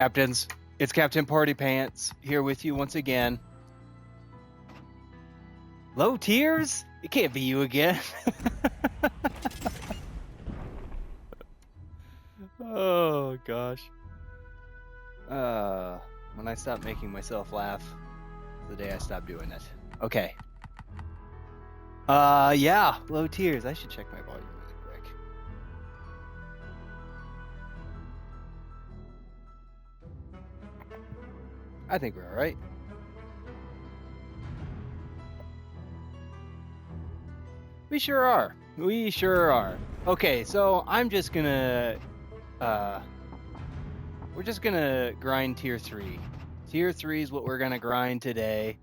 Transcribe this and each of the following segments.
Captains, it's Captain Party Pants here with you once again. Low tiers? It can't be you again. Oh gosh. When I stop making myself laugh, the day I stop doing it. Okay. Yeah, low tiers. I should check my volume really quick. I think we're all right. We sure are. We sure are. Okay, so I'm just gonna, we're just gonna grind tier 3. Tier 3 is what we're gonna grind today.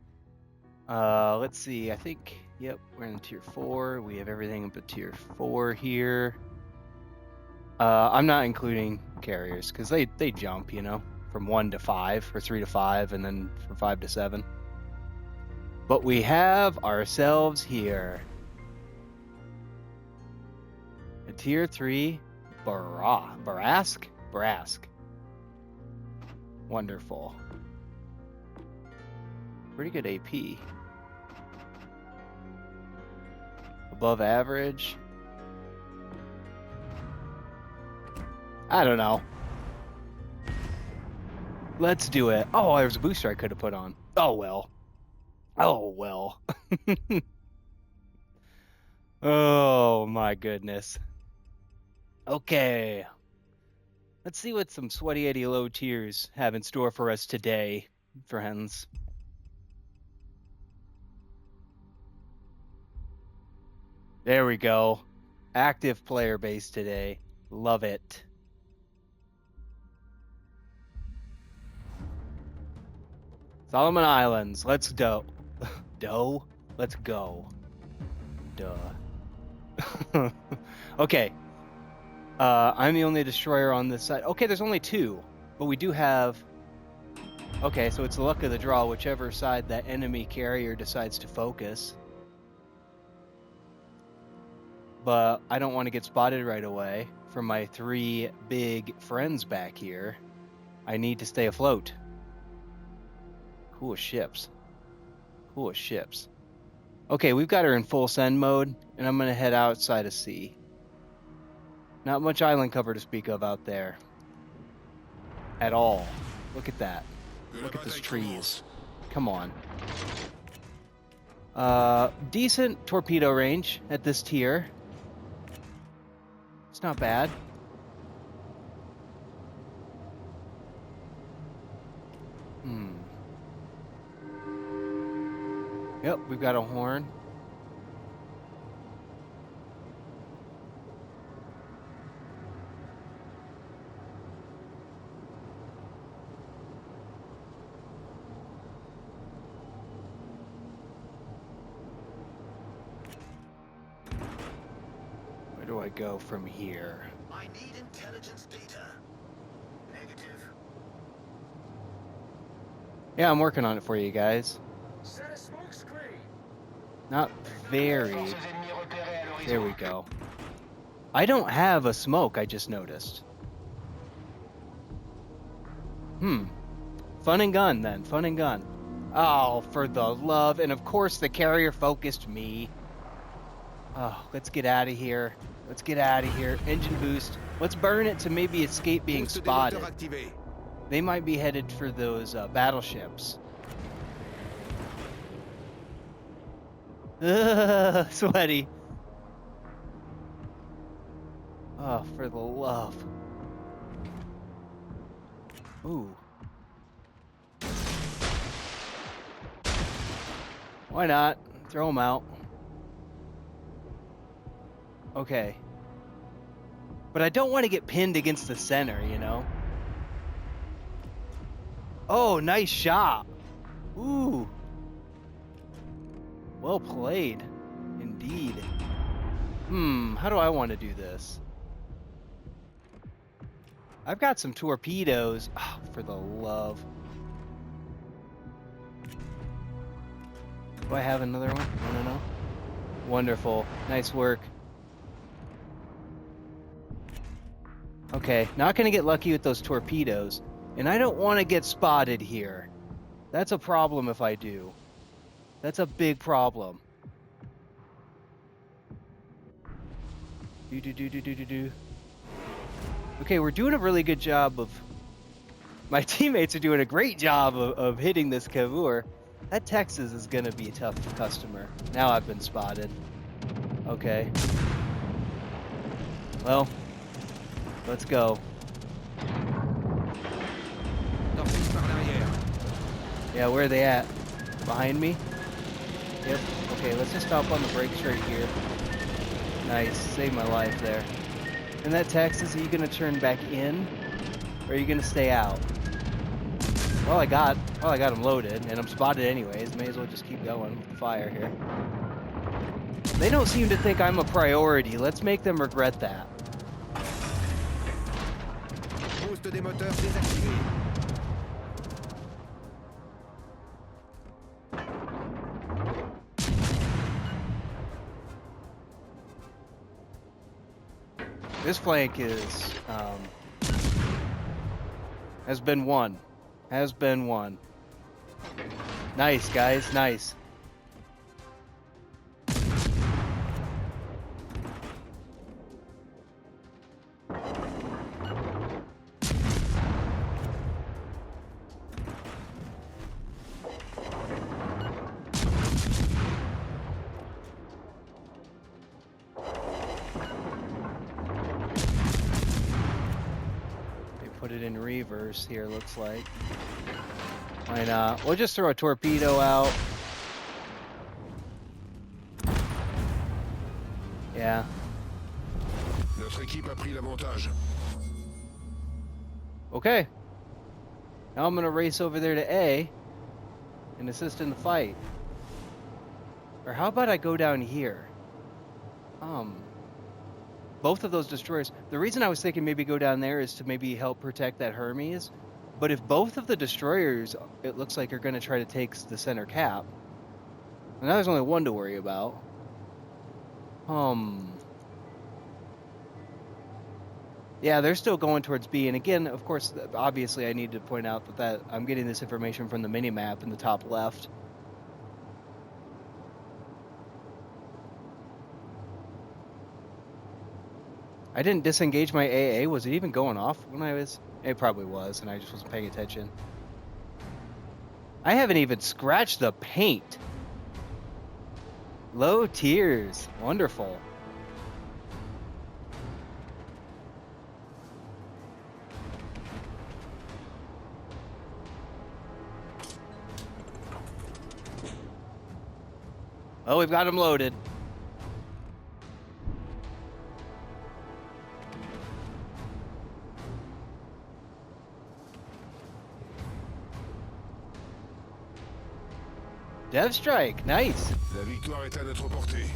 Let's see, I think, yep, we're in tier 4. We have everything up at tier 4 here. I'm not including carriers, because they jump, you know, from 1 to 5, or 3 to 5, and then from 5 to 7. But we have ourselves here a tier 3 Brask. Wonderful. Pretty good AP. Above average. I don't know. Let's do it. Oh, there's a booster I could have put on. Oh well. Oh well. Oh my goodness. Okay. Let's see what some Sweaty Eddie low tiers have in store for us today, friends. There we go. Active player base today. Love it. Solomon Islands. Let's go. Let's go. Duh. Okay. I'm the only destroyer on this side. Okay, there's only 2. But we do have... Okay, so it's the luck of the draw, whichever side that enemy carrier decides to focus. But I don't want to get spotted right away from my 3 big friends back here. I need to stay afloat. Cool ships. Cool ships. Okay, we've got her in full send mode, and I'm going to head outside of sea. Not much island cover to speak of out there. At all. Look at that. Look at those trees. Come on. Decent torpedo range at this tier. It's not bad. Yep, we've got a horn. Where do I go from here? I need intelligence data. Negative. Yeah, I'm working on it for you guys. Set a smoke screen. Not very. There we go. I don't have a smoke, I just noticed. Fun and gun, then. Fun and gun. Oh, for the love. And of course, the carrier focused me. Oh, let's get out of here. Let's get out of here. Engine boost. Let's burn it to maybe escape being spotted. They might be headed for those battleships. Sweaty. Oh, for the love. Ooh. Why not? Throw them out. Okay. But I don't want to get pinned against the center, you know? Oh, nice shot. Ooh. Well played. Indeed. How do I want to do this? I've got some torpedoes. Oh, for the love. Do I have another one? No. Wonderful. Nice work. Okay, not going to get lucky with those torpedoes. And I don't want to get spotted here. That's a problem if I do. That's a big problem. Do. Okay, we're doing a really good job of... My teammates are doing a great job of hitting this Cavour. That Texas is going to be a tough customer. Now I've been spotted. Okay. Well, let's go. Yeah, where are they at? Behind me? Yep. Okay, let's just stop on the brakes right here. Nice. Saved my life there. And that Texas, are you going to turn back in? Or are you going to stay out? Well, I got him loaded, and I'm spotted anyways. May as well just keep going with the fire here. They don't seem to think I'm a priority. Let's make them regret that. Boost des moteurs désactivé. This flank is, has been won. Has been won. Nice, guys. Nice. Put it in reverse here, looks like. Why not? We'll just throw a torpedo out. Yeah. Notre équipe a pris l'avantage. Okay. Now I'm gonna race over there to A and assist in the fight. Or how about I go down here? Both of those destroyers. The reason I was thinking maybe go down there is to maybe help protect that Hermes. But if both of the destroyers, it looks like, are going to try to take the center cap, and now there's only one to worry about. Yeah, they're still going towards B. And again, of course, obviously I need to point out that I'm getting this information from the mini-map in the top left. I didn't disengage my AA. Was it even going off when I was? It probably was, and I just wasn't paying attention. I haven't even scratched the paint. Low tiers. Wonderful. Oh, we've got them loaded. Dev strike, nice. La victoire est à notre portée.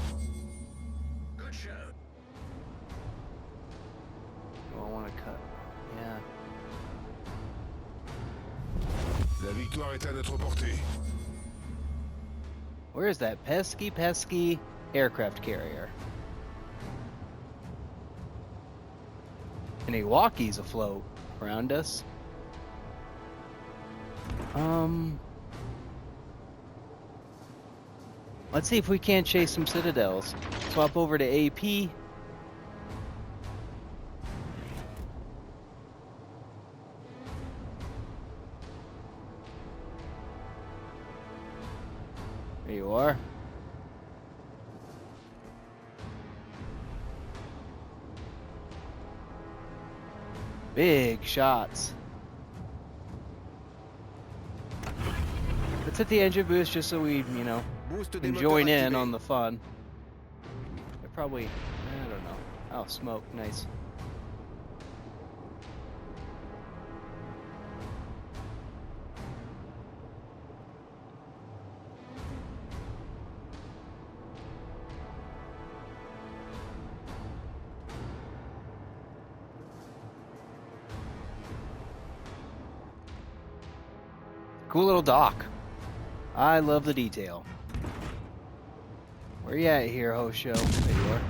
Good show. Oh, I want to cut. Yeah. La victoire est à notre portée. Where is that pesky aircraft carrier? And Iwaki's afloat around us. Let's see if we can't chase some citadels. Swap over to AP. There you are. Big shots. Let's hit the engine boost just so we, you know, can join in on the fun. They're probably, I don't know. Oh, smoke, nice. Cool little dock. I love the detail. Where you at here, host show? There you are.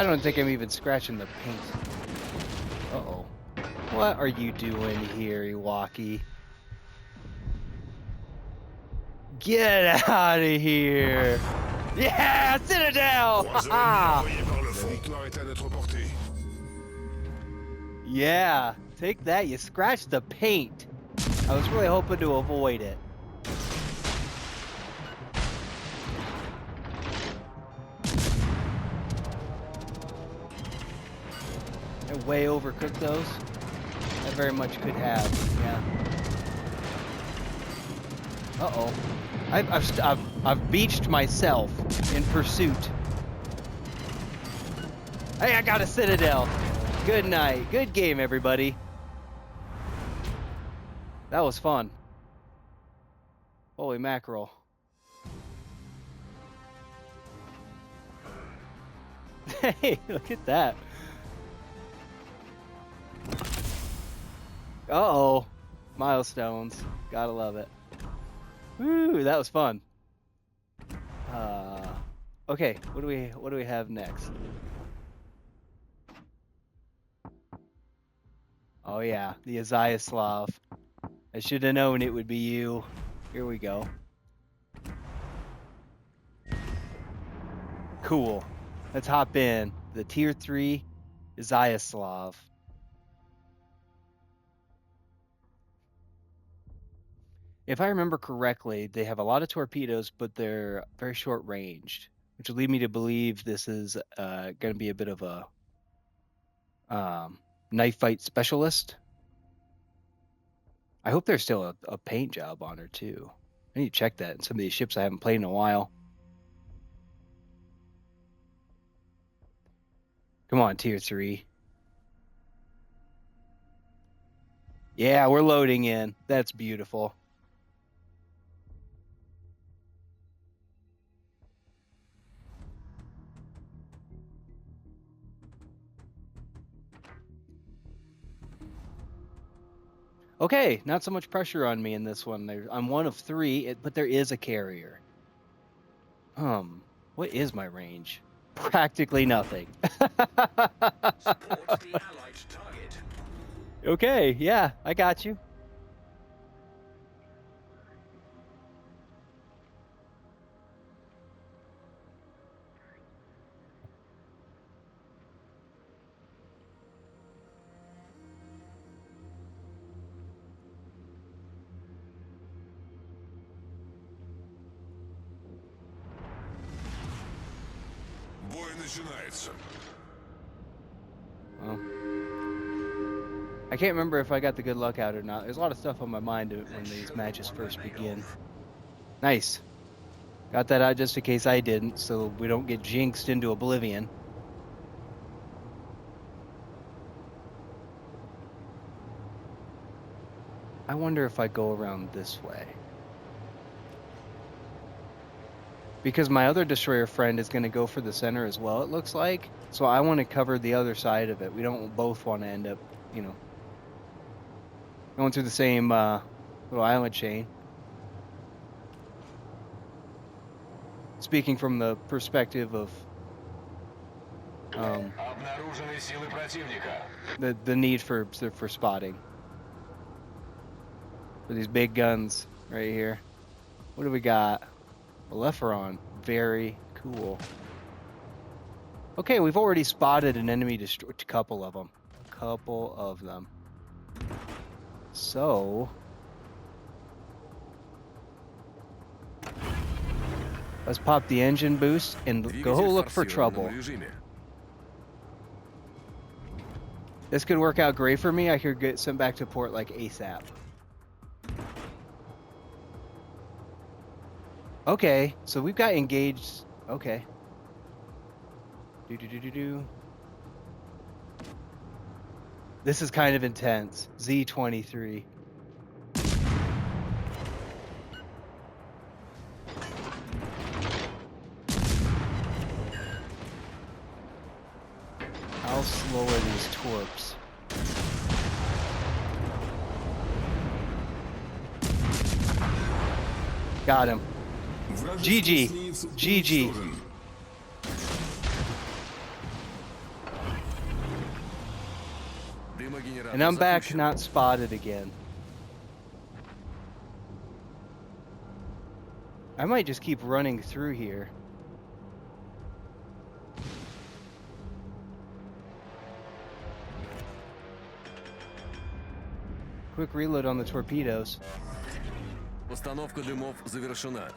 I don't think I'm even scratching the paint. Uh-oh. What are you doing here, Iwaki? Get out of here! Yeah, Citadel! Croiseur Ha-ha! envoyé par le fond. La victoire est à notre portée. Yeah, take that. You scratched the paint. I was really hoping to avoid it. I way overcooked those. I very much could have. Yeah. Uh-oh. I've beached myself in pursuit. Hey, I got a Citadel. Good night. Good game, everybody. That was fun. Holy mackerel. Hey, look at that. Uh-oh. Milestones. Gotta love it. Woo, that was fun. Okay, what do we have next? Oh yeah, the Azayaslav. I should have known it would be you. Here we go. Cool. Let's hop in. The Tier 3 Azayaslav. If I remember correctly, they have a lot of torpedoes, but they're very short ranged, which would lead me to believe this is going to be a bit of a knife fight specialist. I hope there's still a paint job on her too. I need to check that in some of these ships I haven't played in a while. Come on, Tier 3. Yeah, we're loading in. That's beautiful. Okay, not so much pressure on me in this one. I'm one of 3, but there is a carrier. What is my range? Practically nothing. Support the Allied target. Okay, yeah, I got you. Бой начинается. Well, I can't remember if I got the good luck out or not. There's a lot of stuff on my mind when these matches first begin. Nice. Got that out just in case I didn't, so we don't get jinxed into oblivion. I wonder if I go around this way. Because my other destroyer friend is going to go for the center as well, it looks like. So I want to cover the other side of it. We don't both want to end up, you know, going through the same little island chain. Speaking from the perspective of the need for spotting. For these big guns right here. What do we got? Lepharon. Very cool. Okay, we've already spotted an enemy destroyed. A couple of them. So let's pop the engine boost and go look for trouble. This could work out great for me. I could get sent back to port like ASAP. Okay, so we've got engaged. Okay. This is kind of intense. Z-23. I'll slower these torps. Got him. GG. GG. And I'm back, not spotted again. I might just keep running through here. Quick reload on the torpedoes. Постановка дымов завершена.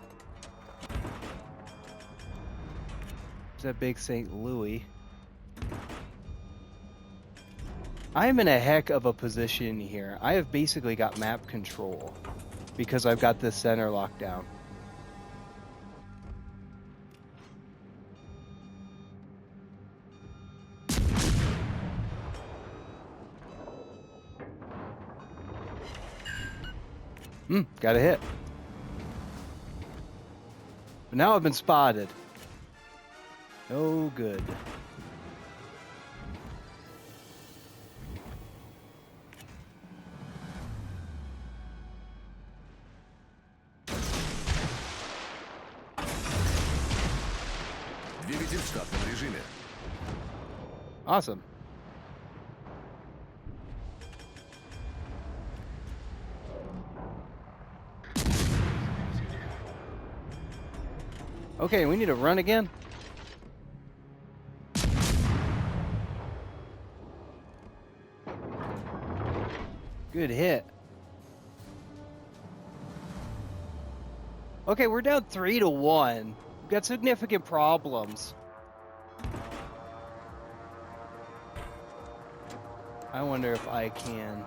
There's that big St. Louis. I am in a heck of a position here. I have basically got map control because I've got this center locked down. Got a hit. But now I've been spotted. No good. Двигатель в штатном режиме. Awesome. Okay, we need to run again. Good hit. Okay, we're down 3-1. We've got significant problems. I wonder if I can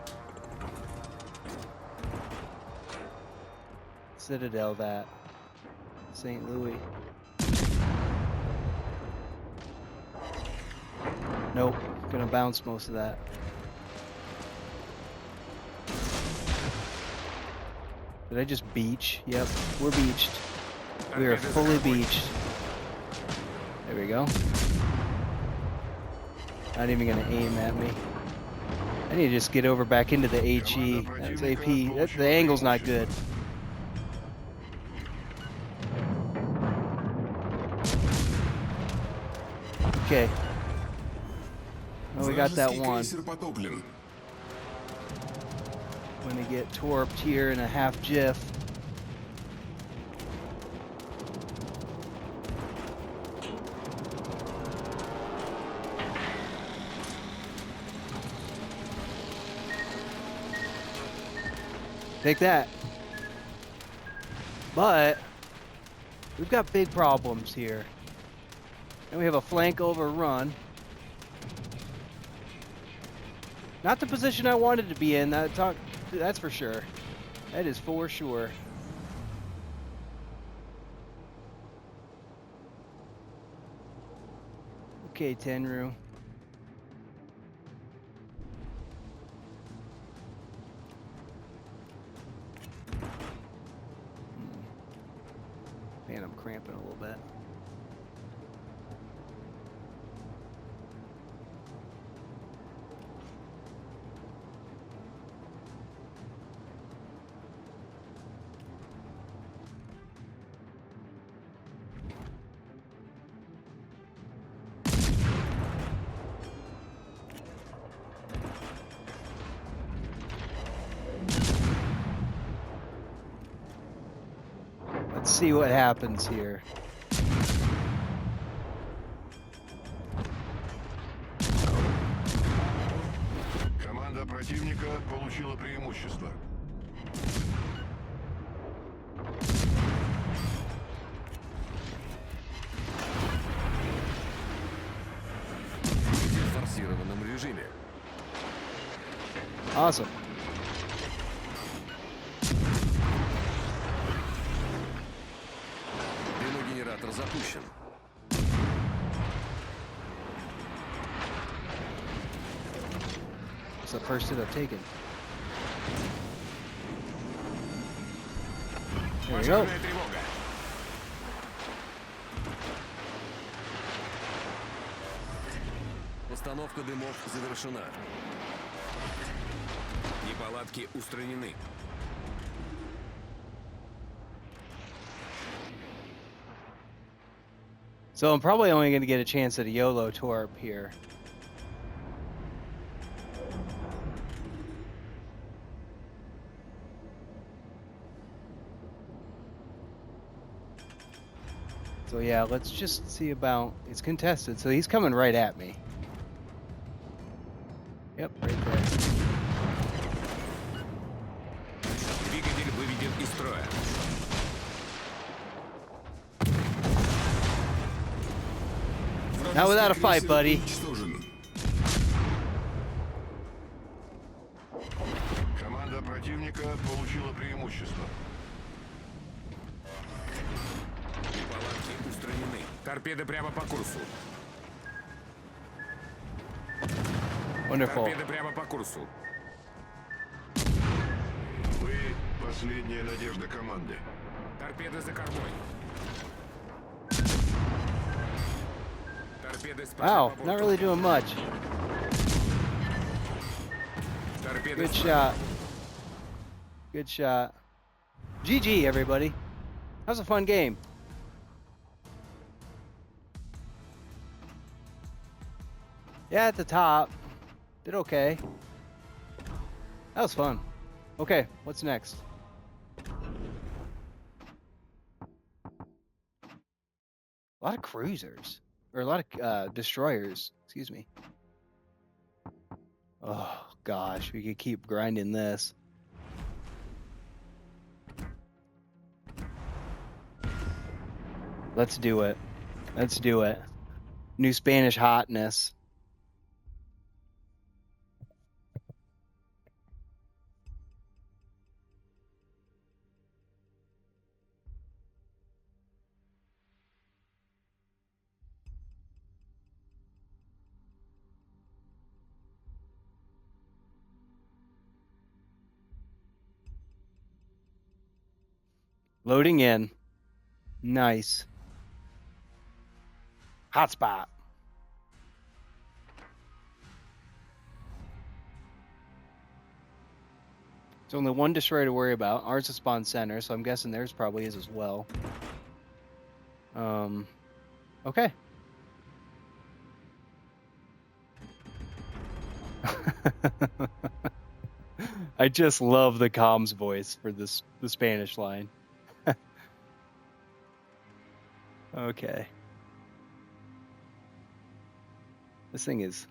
Citadel that. St. Louis. Nope, gonna bounce most of that. Did I just beach? Yep, we're beached. We are fully beached. There we go. Not even gonna aim at me. I need to just get over back into the HE. That's AP. The angle's not good. Okay. Oh, we got that one. Крейсер потоплен. I'm gonna get torped here in a half jiff. Take that. But we've got big problems here. And we have a flank overrun. Not the position I wanted to be in, that's for sure. That is for sure. Okay, Tenru. Man, I'm cramping a little bit. Let's see what happens here. Команда противника получила преимущество. Двигатель в форсированном режиме. Awesome. Дымогенератор запущен. It's the first hit I've taken. There we go. Пожарная тревога. Постановка дымов завершена. Неполадки устранены. So I'm probably only going to get a chance at a YOLO torp here. So yeah, let's just see about... It's contested, so he's coming right at me. Yep, right there. Двигатель выведен из строя. Not without a fight, buddy. Уничтожен. Команда противника получила преимущество. Неполадки устранены. Торпеды прямо по курсу. Wonderful. Торпеды прямо по курсу. Вы последняя надежда команды. Торпеды за кормой. Торпеды справа Wow, по not борту. really doing much. Торпеды Good справа. shot. Good shot. GG, everybody. That was a fun game. Yeah, at the top. Did okay. That was fun. Okay, what's next? A lot of cruisers. Or a lot of destroyers. Excuse me. Oh, gosh. We could keep grinding this. Let's do it. Let's do it. New Spanish hotness. Loading in. Nice. Hotspot. There's only one destroyer to worry about. Ours is spawn center, so I'm guessing theirs probably is as well. Okay. I just love the comms voice for the Spanish line. Okay. This thing is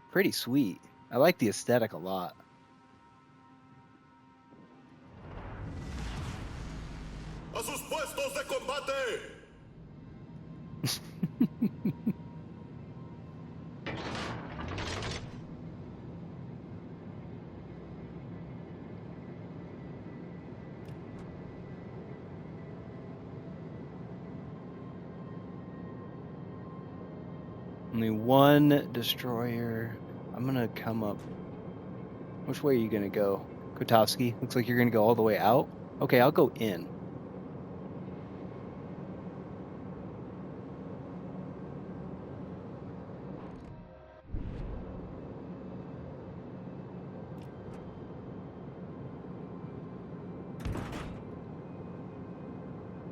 pretty sweet. I like the aesthetic a lot. A sus puestos de combate. Only one destroyer. I'm gonna come up. Which way are you gonna go? Kotowski? Looks like you're gonna go all the way out. Okay, I'll go in.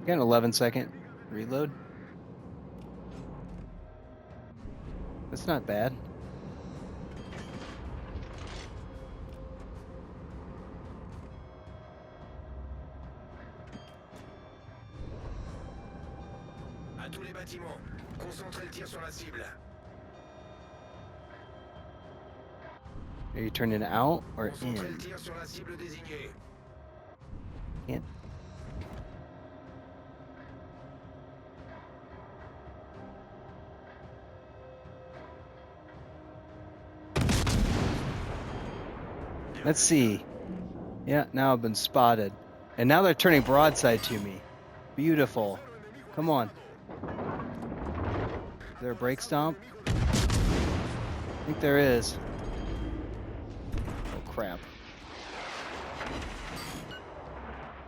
Got an 11-second reload. That's not bad. À tous les bâtiments, concentrez le tir sur la cible. Are you turning out or Concentrez le in? tir sur la cible désignée. Can't. Let's see. Yeah, now I've been spotted. And now they're turning broadside to me. Beautiful. Come on. Is there a brake stomp? I think there is. Oh, crap.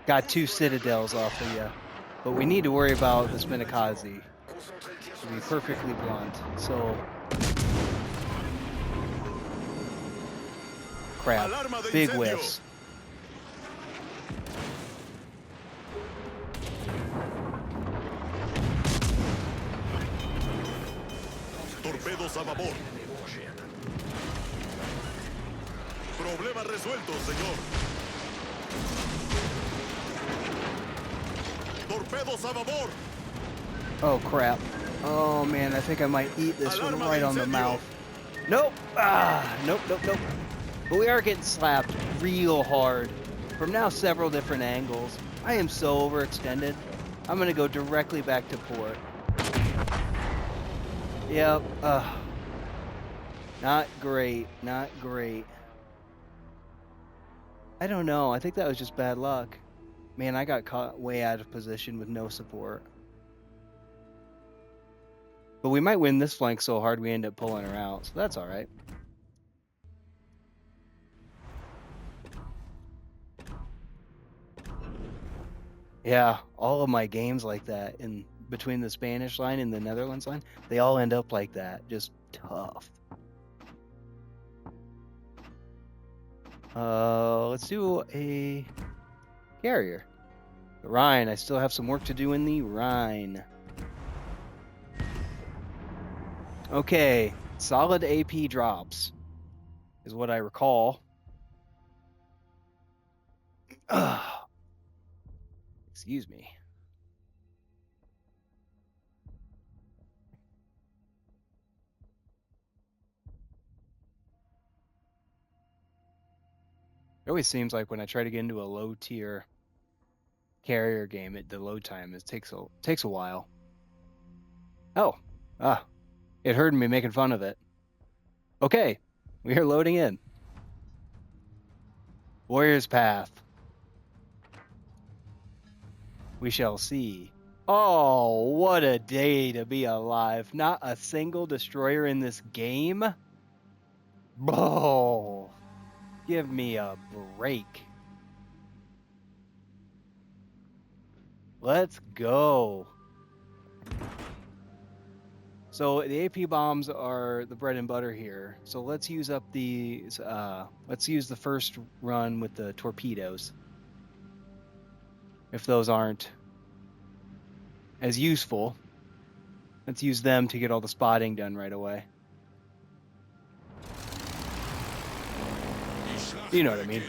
Got 2 citadels off of you. But we need to worry about this Minakaze. To be perfectly blunt. So... Crap. Big whiffs. Torpedos a babor. Problema resuelto, señor. Torpedos a babor. Oh, crap. Oh, man, I think I might eat this one Alarma right de on the incendio. mouth. Nope. Ah, nope. But we are getting slapped real hard from now several different angles. I am so overextended. I'm going to go directly back to port. Yep. Not great. Not great. I don't know. I think that was just bad luck. Man, I got caught way out of position with no support. But we might win this flank so hard we end up pulling her out, so that's all right. Yeah, all of my games like that in between the Spanish line and the Netherlands line, they all end up like that, just tough. Let's do a carrier. The Rhine, I still have some work to do in the Rhine. Okay, solid AP drops is what I recall. Excuse me. It always seems like when I try to get into a low tier carrier game, the load time takes a while. Oh, it heard me making fun of it. Okay, we are loading in. Warrior's Path. We shall see. Oh, what a day to be alive. Not a single destroyer in this game. Oh, give me a break. Let's go. So the AP bombs are the bread and butter here. So let's use up these. Let's use the first run with the torpedoes. If those aren't as useful, let's use them to get all the spotting done right away. You know what I mean.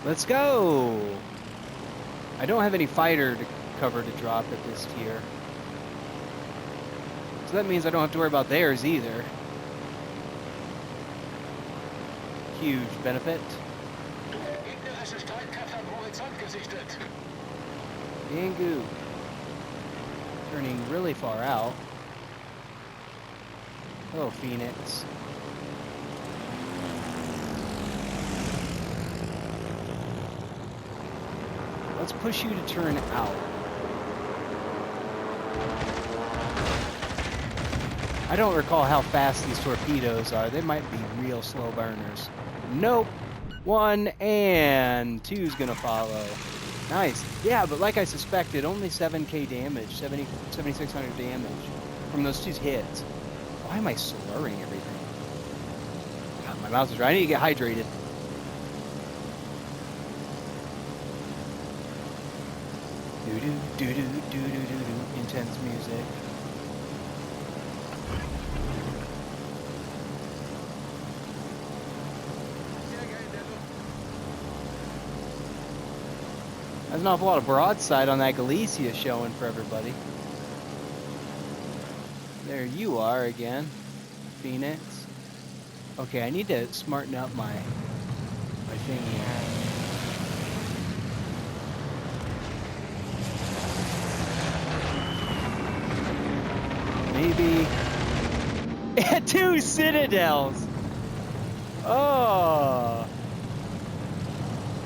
Let's go! I don't have any fighter cover to drop at this tier. So that means I don't have to worry about theirs either. Huge benefit. Yangu. Turning really far out. Oh, Phoenix. Let's push you to turn out. I don't recall how fast these torpedoes are. They might be real slow burners. Nope. 1 and 2's gonna follow. Nice. Yeah, but like I suspected, only 7k damage, 7,600 damage from those 2 hits. Why am I slurring everything? God, my mouth is dry. I need to get hydrated. Do-do-do-do-do-do-do. Intense music. There's an awful lot of broadside on that Galicia showing for everybody. There you are again, Phoenix. Okay, I need to smarten up my thing here. Maybe 2 citadels. Oh.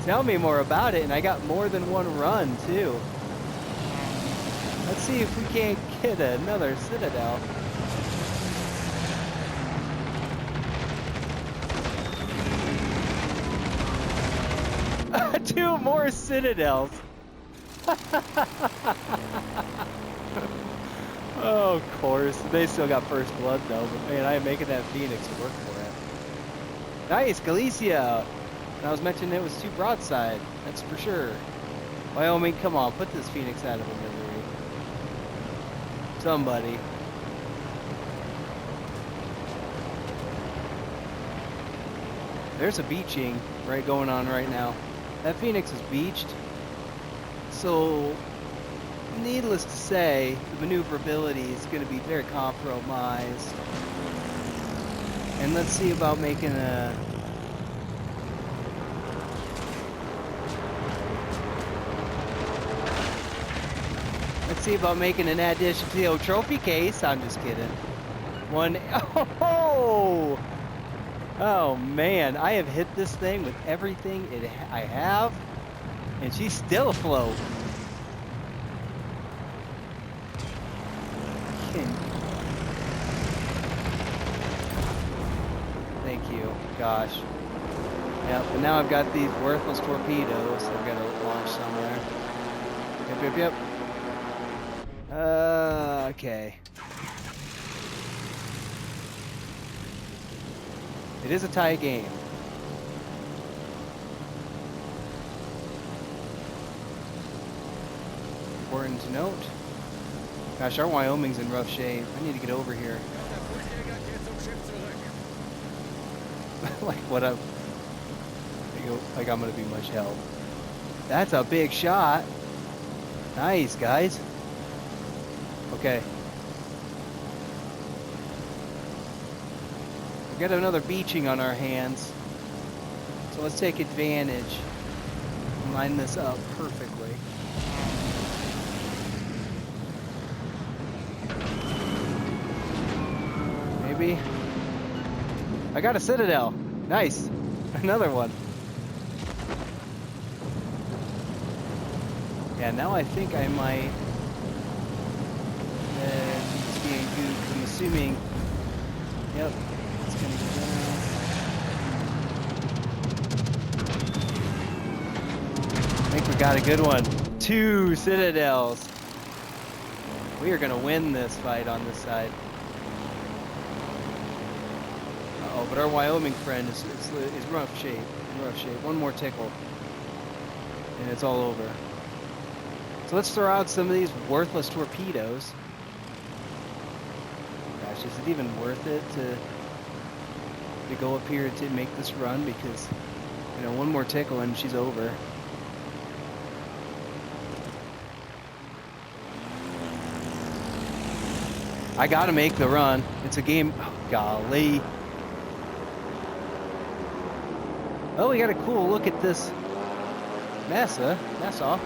Tell me more about it, and I got more than 1 run too. Let's see if we can't get another citadel. Two more citadels. Oh, of course. They still got first blood though, but man, I am making that Phoenix work for it. Nice, Galicia. And I was mentioning it was 2 broadside. That's for sure. Wyoming, come on, put this Phoenix out of a misery. Somebody. There's a beaching going on right now. That Phoenix is beached. So, needless to say, the maneuverability is going to be very compromised. And let's see about making a... Let's see about making an addition to the old trophy case. I'm just kidding. Oh! Oh man, I have hit this thing with everything I have, and she's still afloat. Thank you, gosh. Yep, and now I've got these worthless torpedoes I've got to launch somewhere. Yep. Okay. It is a tie game. Important to note. Gosh, our Wyoming's in rough shape. I need to get over here. Like what up? Like I'm gonna be much help. That's a big shot. Nice, guys. Okay. We got another beaching on our hands. So let's take advantage and line this up perfectly. Maybe. I got a Citadel. Nice. Another one. Yeah, now I think I might just being goofed. I'm assuming. Yep. It's gonna go down. I think we got a good one. 2 Citadels. We are gonna win this fight on this side. Uh-oh, but our Wyoming friend is rough shape. Rough shape. One more tickle, and it's all over. So let's throw out some of these worthless torpedoes. Gosh, is it even worth it to go up here to make this run? Because, you know, one more tickle and she's over. I gotta make the run. It's a game. Oh, golly. Oh, we got a cool look at this Nassau.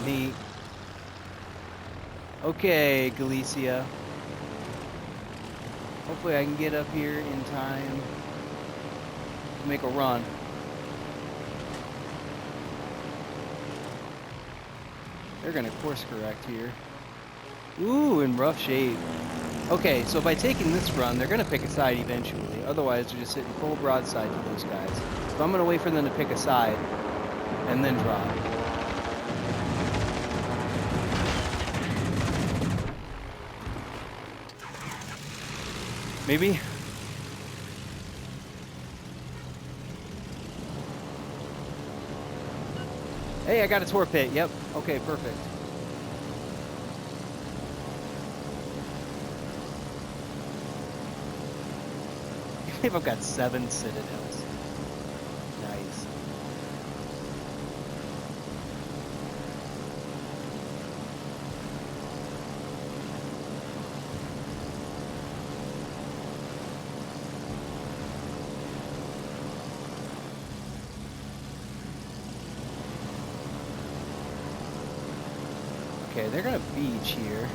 Neat. Okay, Galicia. Hopefully I can get up here in time to make a run. They're gonna course correct here. Ooh, in rough shape. Okay, so by taking this run, they're gonna pick a side eventually. Otherwise, they're just sitting full broadside to those guys. So I'm gonna wait for them to pick a side and then drop. Maybe. Hey, I got a torped. Yep. Okay, perfect. I've got 7 Citadels. Nice. Okay, they're gonna beach here.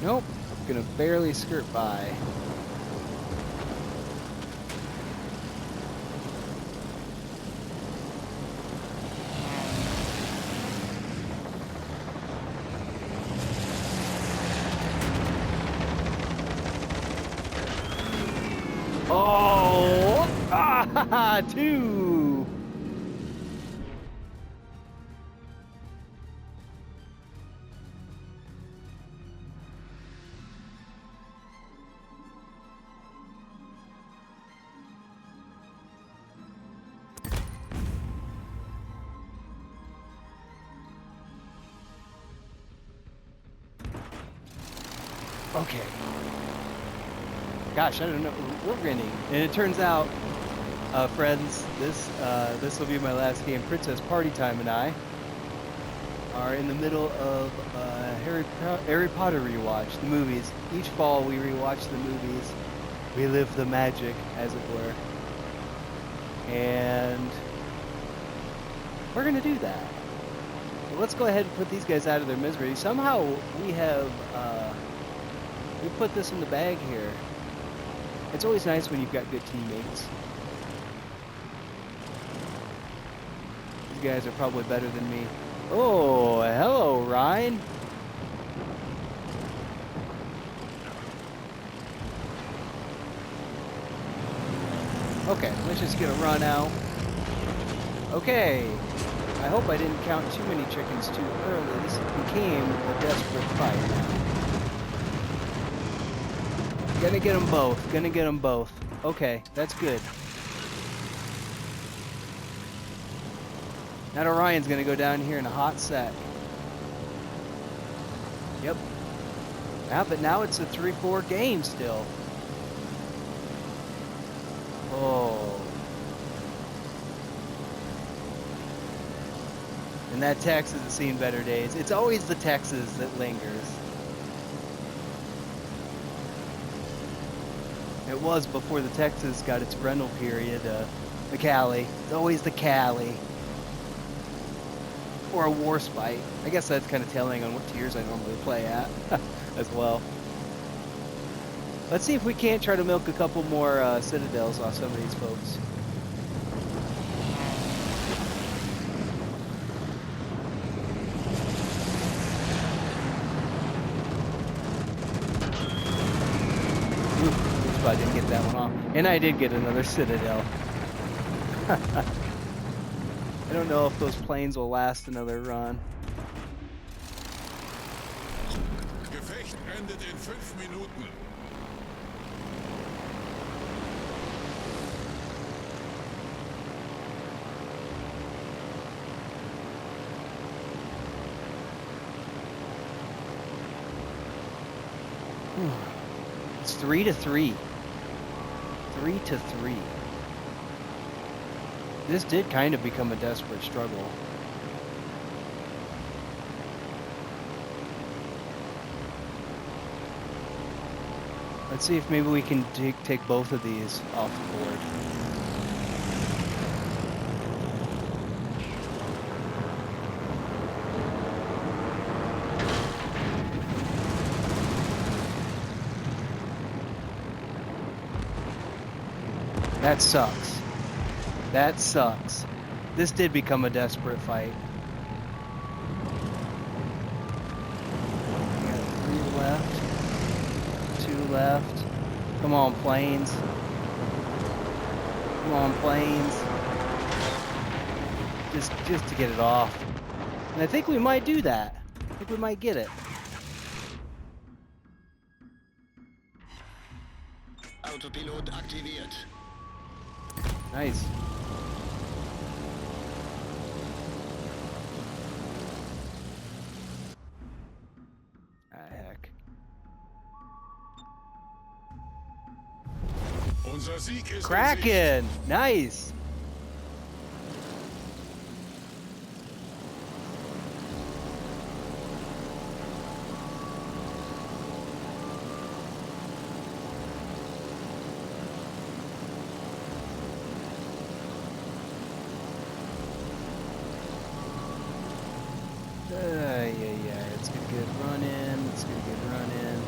Nope, gonna barely skirt by. Oh, 2. Okay. Gosh, I don't know. We're winning. And it turns out, friends, this will be my last game. Princess Party Time and I are in the middle of Harry Potter rewatch, the movies. Each fall we rewatch the movies, relive the magic, as it were. And we're gonna do that. So let's go ahead and put these guys out of their misery. Somehow we have we put this in the bag here. It's always nice when you've got good teammates. These guys are probably better than me. Oh, hello, Ryan. Okay, let's just get a run out. Okay. I hope I didn't count too many chickens too early. This became a desperate fight now. Gonna get them both. Gonna get them both. Okay, that's good. Now Orion's gonna go down here in a hot sec. Yep. Yeah, but now it's a 3-4 game still. Oh. And that Texas has seen better days. It's always the Texas that lingers. It was before the Texas got its rental period, the Cali. It's always the Cali. Or a Warspite. I guess that's kind of telling on what tiers I normally play at as well. Let's see if we can't try to milk a couple more Citadels off some of these folks. Ooh, I didn't get that one off. And I did get another Citadel. I don't know if those planes will last another run. Gefecht endet in 5 Minuten. It's 3-3. 3-3. This did kind of become a desperate struggle. Let's see if maybe we can take both of these off the board. That sucks. That sucks. This did become a desperate fight. We got 3 left. 2 left. Come on, planes. Come on, planes. Just to get it off. And I think we might do that. I think we might get it. Autopilot aktiviert. Nice. Ah, heck. Unser Sieg ist in Sicht. Kraken! Nice! Yeah. Let's get a good run in. Let's get a good run in.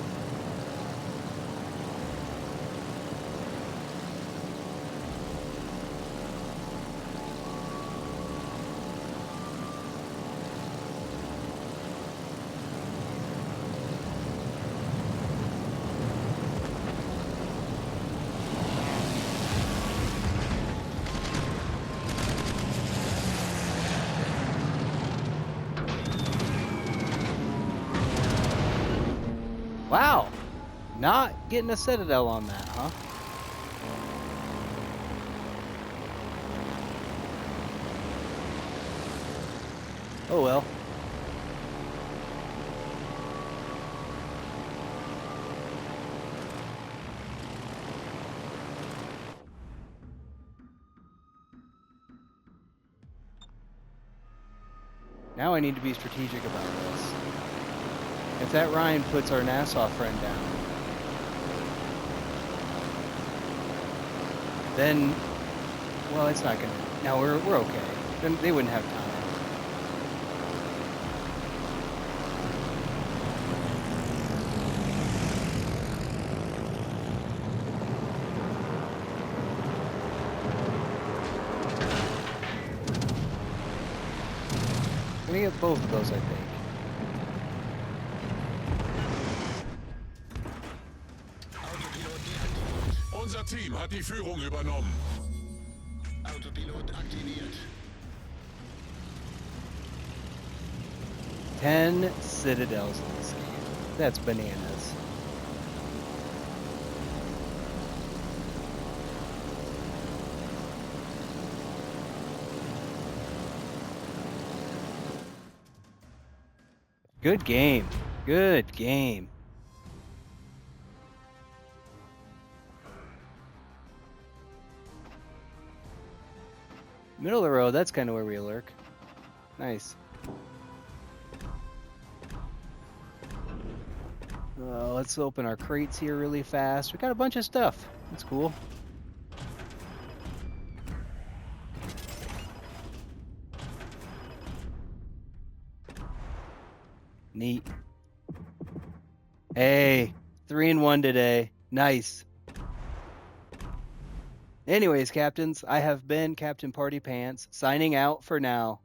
Wow! Not getting a Citadel on that, huh? Oh well. Now I need to be strategic about this. If that Ryan puts our Nassau friend down, then, well, it's not gonna. No, we're okay. Then they wouldn't have time. I'm gonna get both of those, I think. Autopilot deaktiviert. Unser Team hat die Führung übernommen. Autopilot aktiviert. 10 citadels in this game. That's bananas. Good game. Good game. Middle of the road, that's kind of where we lurk. Nice. Let's open our crates here really fast. We got a bunch of stuff. That's cool. Neat. Hey, 3-1 today. Nice. Anyways, captains, I have been Captain Party Pants, signing out for now.